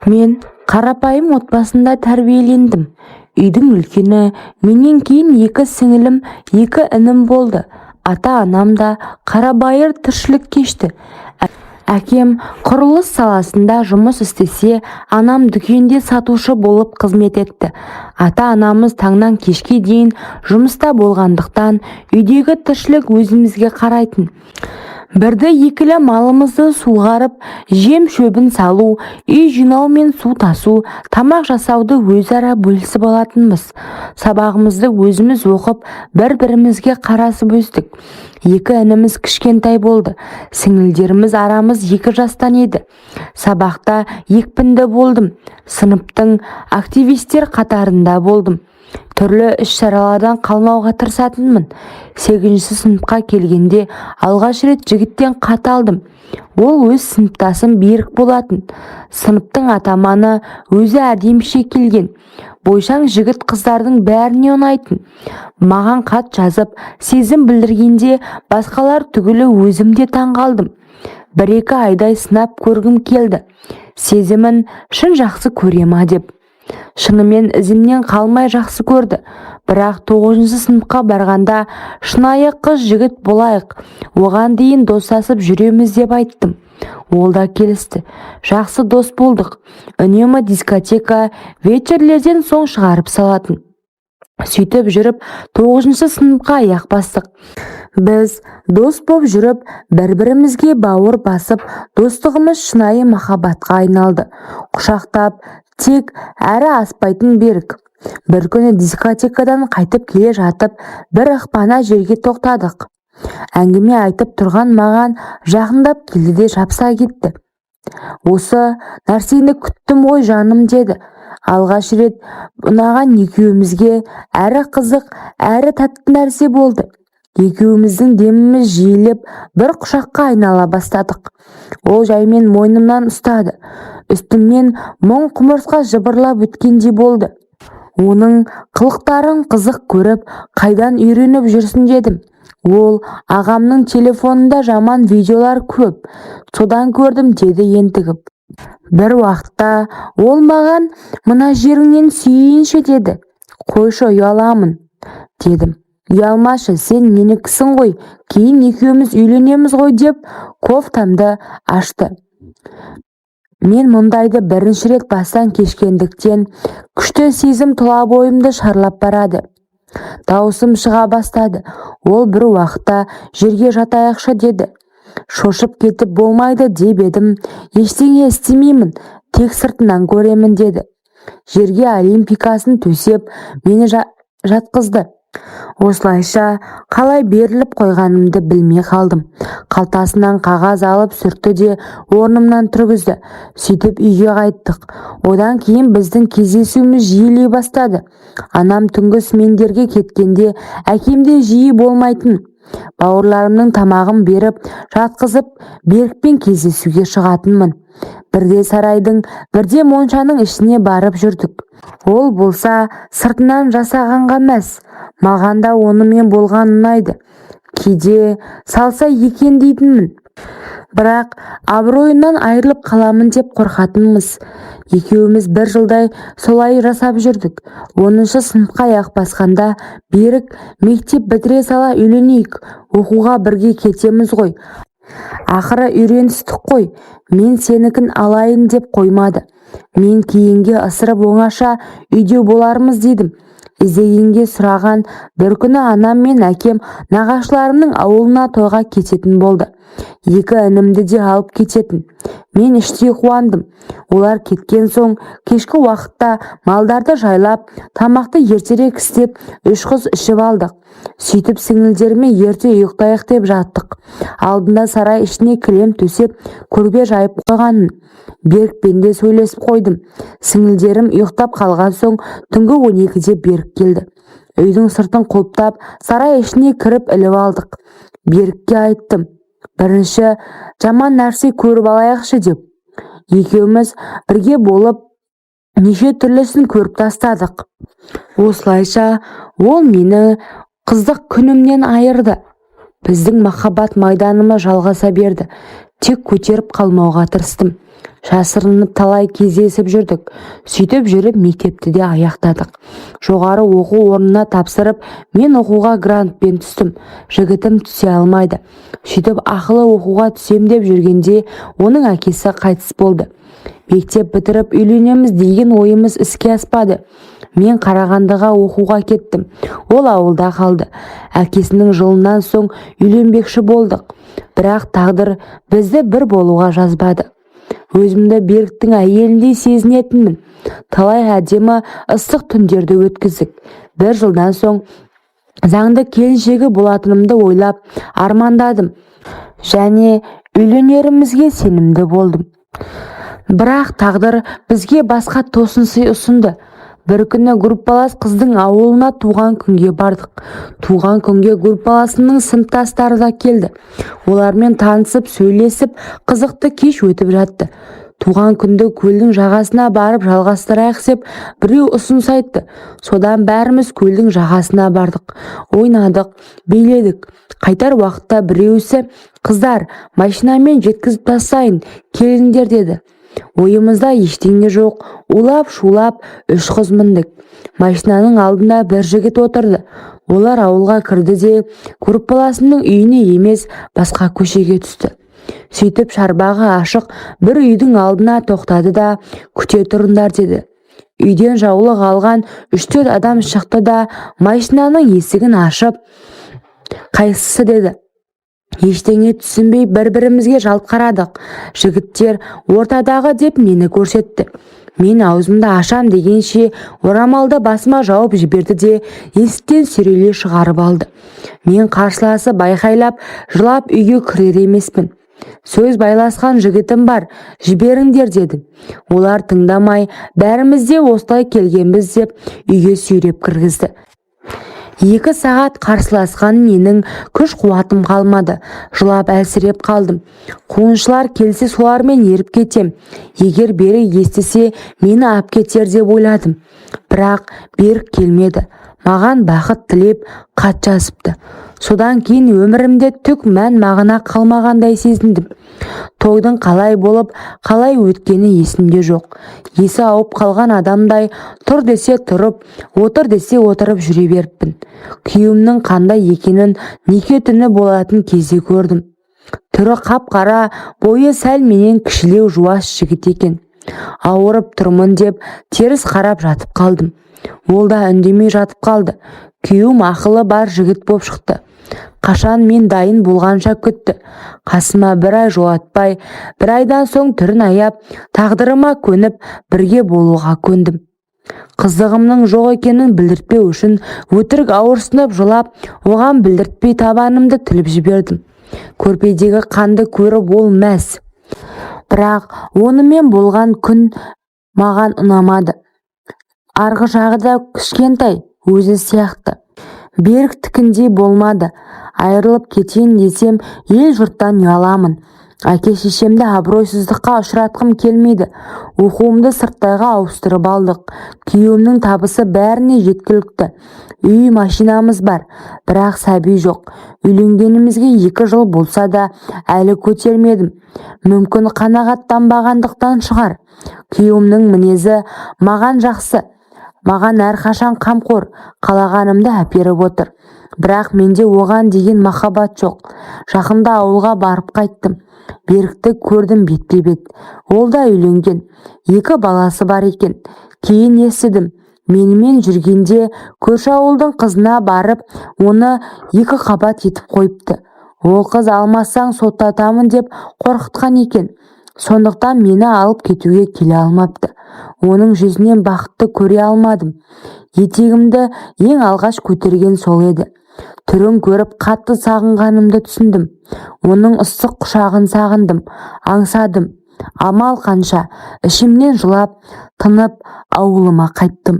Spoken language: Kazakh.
Мен қарапайым отбасында тәрбиелендім. Үйдің үлкені, менен кейін 2 сіңілім, 2 інім болды. Ата-анам да қарабайыр тіршілік кешті. Әкем құрылыс саласында жұмыс істесе, анам дүкенде сатушы болып қызмет етті. Ата-анамыз таңнан кешке дейін жұмыста болғандықтан, үйдегі тіршілік өзімізге қарайтын. Бірді-екілі малымызды суғарып, жем шөбін салу, үй жинау мен су тасу, тамақ жасауды өзара бөлісіп алатынбыз. Сабағымызды өзіміз оқып, бір-бірімізге қарасып өстік. 2 ініміз кішкентай болды. Сіңілдеріміз арамыз 2 жастан еді. Сабақта екпінді болдым. Сыныптың активистер қатарында болдым. Түрлі іс-шаралардан қалмауға тырысатынмын. 8-ші сыныпқа келгенде алғаш рет жігіттен хат алдым. Ол өз сыныптасым Берік болатын. Сыныптың атаманы өзі әдеміше келген. Бойшаң жігіт қыздардың бәріне ұнайтын. Маған хат жазып, сезім білдіргенде басқалар түгілі өзім де таңғалдым. 1-2 айдай сынап көргім келді. Сезімін шын жақсы көре ма деп. Шынымен ізімнен қалмай жақсы көрді. Бірақ 9-ші сыныпқа барғанда шынайы қыз жігіт болайық, оған дейін достасып жүреміз деп айттым. Ол да келісті. Жақсы дос болдық. Үнемі дискотека, вечерлерден соң шығарып салатын. Сөйтіп жүріп 9-ші сыныпқа аяқ бастық. Біз дос боп жүріп, бір-бірімізге бауыр басып, достығымыз шынайы махаббатқа айналды. Құшақтап, тек әрі аспайтын Берік. Бір күні дискотекадан қайтып келе жатып, бір ықпана жерге тоқтадық. Әңгіме айтып тұрған маған жақындап келді де жапса кетті. Осы нәрсені күттім ғой жаным деді. Алғаш рет ұнаған екеумізге әрі қызық, әрі тәтті нәрсе болды. Екеуміздің деміміз жиілеп, бір құшаққа айнала бастадық. Ол жаймен мойнымнан ұстады. Үстімнен мұң құмырсқа жыбырлап өткендей болды. Оның қылықтарын қызық көріп, қайдан үйреніп жүрсін дедім. Ол ағамның телефонында жаман видеолар көп. Содан көрдім деді ентігіп. Бір уақытта ол маған мына жеріңнен сүйейінші деді. Қойшы, ұяламын дедім. Ұялмашы, сен менікісің ғой, кейін екеуміз үйленеміз ғой деп кофтамды ашты. Мен мұндайды бірінші рет бастан кешкендіктен күшті сезім тұла бойымды шарлап барады. Дауысым шыға бастады. Ол бір уақытта жерге жатайықшы деді. Шошып кетіп болмайды деп едім. Ештеңе істемеймін, тек сыртынан көремін деді. Жерге олимпикасын төсеп, мені жатқызды. Осылайша қалай беріліп қойғанымды білмей қалдым. Қалтасынан қағаз алып сүртті де орнымнан тұрғызды. Сөйтіп үйге қайттық. Одан кейін біздің кездесуіміз жиілей бастады. Анам түнгі смендерге кеткенде әкемде жиі болмайтын. Бауырларымның тамағын беріп, жатқызып, Берікпен кездесуге шығатынмын. Бірде сарайдың, бірде моншаның ішіне барып жүрдік. Ол болса сыртынан жасағанға мәз. Маған да онымен болған ұнайды. Кейде салса екен дейтінмін. Бірақ абыройынан айырылып қаламын деп қорқатынмыз. Екеуміз 1 жылдай солай жасап жүрдік. 10-шы сыныпқа аяқ басқанда Берік мектеп бітіре сала үйленейік, оқуға бірге кетеміз ғой. Ақыры үйреністік қой, мен сенікін алайын деп қоймады. Мен кейінге ысырып оңаша үйде болармыз дедім. Іздегенге сұраған бір күні анам мен әкем нағашыларымның ауылына тойға кететін болды. 2 інімді де алып кететін. Мен іштей қуандым. Олар кеткен соң кешкі уақытта малдарды жайлап, тамақты ертерек істеп, 3 қыз ішіп алдық. Сөйтіп сіңілдеріме ерте ұйықтайық деп жаттық. Алдында сарай ішіне кілем төсеп, көрпе жайып қойғанмын. Берікпен де сөйлесіп қойдым. Сіңілдерім ұйықтап қалған соң түнгі 12-де Берік келді. Үйдің сыртын құлыптап, сарай ішіне кіріп іліп алдық. Берікке айттым. Бірінші жаман нәрсе көріп алайықшы деп. Екеуміз бірге болып неше түрлісін көріп тастадық. Осылайша ол мені қыздық күнімнен айырды. Біздің махаббат майданымыз жалғаса берді. тек көтеріп қалмауға тырыстым. Жасырынып талай кездесіп жүрдік. Сөйтіп жүріп мектепті де аяқтадық. Жоғары оқу орнына тапсырып, мен оқуға грантпен түстім. Жігітім түсе алмайды. Сөйтіп ақылы оқуға түсем деп жүргенде оның әкесі қайтыс болды. Мектеп бітіріп үйленеміз деген ойымыз іске аспады. Мен Қарағандыға оқуға кеттім. Ол ауылда қалды. Әкесінің жылынан соң үйленбекші болдық. Бірақ тағдыр бізді бір болуға жазбады. Өзімді Беріктің әйеліндей сезінетінмін. Талай әдемі ыстық түндерді өткіздік. Бір жылдан соң заңды келіншегі болатынымды ойлап армандадым. Және үйленерімізге сенімді болдым. Бірақ тағдыр бізге басқа тосынсый ұсынды. Бір күні группалас қыздың ауылына туған күнге бардық. Туған күнге группаласының сыныптастары да келді. Олармен танысып, сөйлесіп, қызықты кеш өтіп жатты. Туған күнді көлдің жағасына барып жалғастырайық деп біреу ұсыныс айтты. Содан бәріміз көлдің жағасына бардық. Ойнадық, биледік. Қайтар уақытта біреусі, қыздар, машинамен жеткізіп тастайын, келіңдер деді. Ойымызда ештеңе жоқ. Улап-шулап 3 қыз міндік. Машинаның алдында бір жігіт отырды. Олар ауылға кірді де группаласының үйіне емес басқа көшеге түсті. Сөйтіп шарбағы ашық бір үйдің алдына тоқтады да күте тұрыңдар деді. Үйден жаулық алған 3-4 адам шықты да машинаның есігін ашып, қайсысы деді. Ештеңе түсінбей бір-бірімізге жалт қарадық. Жігіттер ортадағы деп мені көрсетті. Мен аузымды ашам дегенше орамалды басыма жауып жіберді де есіктен сүйрелей шығарып алды. Мен қарсыласы байқайлап, жылап үйге кірер емеспін. Сөз байласқан жігітім бар, жіберіңдер деді. Олар тыңдамай, бәріміз де осылай келгенбіз деп үйге сүйреп кіргізді. 2 сағат қарсыласқан менің күш қуатым қалмады. Жылап әлсіреп қалдым. Қуғыншылар келсе солармен еріп кетем. Егер Берік естісе, мені ап кетер деп ойладым. Бірақ Берік келмеді. Маған бақыт тілеп хат жазыпты. Содан кейін өмірімде түк мән мағына қалмағандай сезіндім. Тойдың қалай болып, қалай өткені есімде жоқ. Есі ауып қалған адамдай тұр десе тұрып, отыр десе отырып жүре беріппін. Күйеуімнің қандай екенін неке түні болатын кезде көрдім. Түрі қап-қара, бойы сәл менен кішілеу жуас жігіт екен. Ауырып тұрмын деп теріс қарап жатып қалдым. Ол да үндемей жатып қалды. Күйеуім ақылы бар жігіт боп шықты. Қашан мен дайын болғанша күтті. Қасыма 1 ай жолатпай, 1 айдан соң түрін аяп, тағдырыма көніп, бірге болуға көндім. Қызығымның жоқ екенін білдіртпеу үшін өтірік ауырсынып жылап, оған білдіртпей табанымды тіліп жібердім. Көрпедегі қанды көріп ол мәз. Бірақ онымен болған күн маған ұнамады. Арғы жағы да кішкентай, өзі сияқты. Берік тікіндей болмады. Айырылып кетейін десем, ел жұрттан ұяламын. Әке-шешемді абыройсыздыққа ұшыратқым келмейді. Оқуымды сырттайға ауыстырып алдық. Күйеуімнің табысы бәріне жеткілікті. Үй, машинамыз бар, бірақ сәби жоқ. Үйленгенімізге 2 жыл болса да әлі көтермедім. Мүмкін қанағаттанбағандықтан шығар. Күйеуімнің мінезі маған жақсы. Маған әрқашан қамқор, қалағанымды әперіп отыр. Бірақ менде оған деген махаббат жоқ. Жақында ауылға барып қайттым. Берікті көрдім бетпе-бет. Ол да үйленген. 2 баласы бар екен. Кейін естідім. Менімен жүргенде көрші ауылдың қызына барып, оны 2 қабат етіп қойыпты. Ол қыз алмасаң соттатамын деп қорқытқан екен. Сондықтан мені алып кетуге келе алмапты. Оның жүзінен бақытты көре алмадым. Етегімді ең алғаш көтерген сол еді. Түрін көріп қатты сағынғанымды түсіндім. Оның ыстық құшағын сағындым, аңсадым. Амал қанша, ішімнен жылап, тынып ауылыма қайттым.